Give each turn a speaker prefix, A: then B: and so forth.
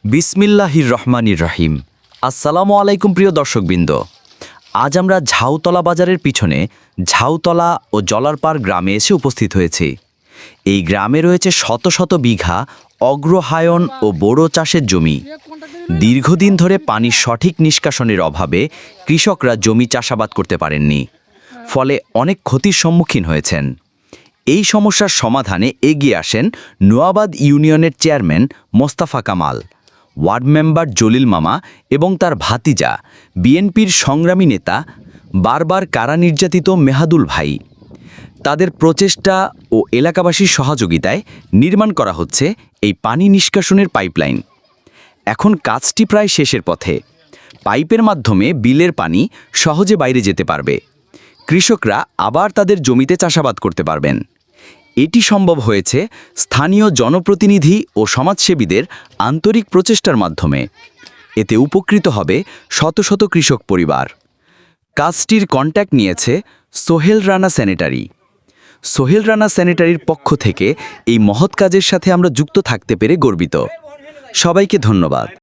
A: বিসমিল্লাহির রহমানির রহিম। আসসালামু আলাইকুম প্রিয় দর্শকবৃন্দ। আজ আমরা ঝাউতলা বাজারের পিছনে ঝাউতলা ও জলারপাড় গ্রামে এসে উপস্থিত হয়েছি। এই গ্রামে রয়েছে শত শত বিঘা অগ্রহায়ণ ও বোরো চাষের জমি। দীর্ঘদিন ধরে পানির সঠিক নিষ্কাশনের অভাবে কৃষকরা জমি চাষাবাদ করতে পারেননি, ফলে অনেক ক্ষতির সম্মুখীন হয়েছেন। এই সমস্যার সমাধানে এগিয়ে আসেন নোয়াবাদ ইউনিয়নের chairman Mostafa Kamal, ward member Jalil মামা এবং তার ভাতিজা বিএনপির সংগ্রামী নেতা বারবার কারা নির্যাতিত মেহাদুল ভাই। তাদের প্রচেষ্টা ও এলাকাবাসীর সহযোগিতায় নির্মাণ করা হচ্ছে এই পানি নিষ্কাশনের পাইপলাইন। এখন কাজটি প্রায় শেষের পথে। পাইপের মাধ্যমে বিলের পানি সহজে বাইরে যেতে পারবে। কৃষকরা আবার তাদের জমিতে চাষাবাদ করতে পারবেন। এটি সম্ভব হয়েছে স্থানীয় জনপ্রতিনিধি ও সমাজসেবীদের আন্তরিক প্রচেষ্টার মাধ্যমে। এতে উপকৃত হবে শত শত কৃষক পরিবার। কাজটির কন্ট্যাক্ট নিয়েছে সোহেল রানা স্যানিটারি। সোহেল রানা স্যানিটারির পক্ষ থেকে এই মহৎ কাজের সাথে আমরা যুক্ত থাকতে পেরে গর্বিত। সবাইকে ধন্যবাদ।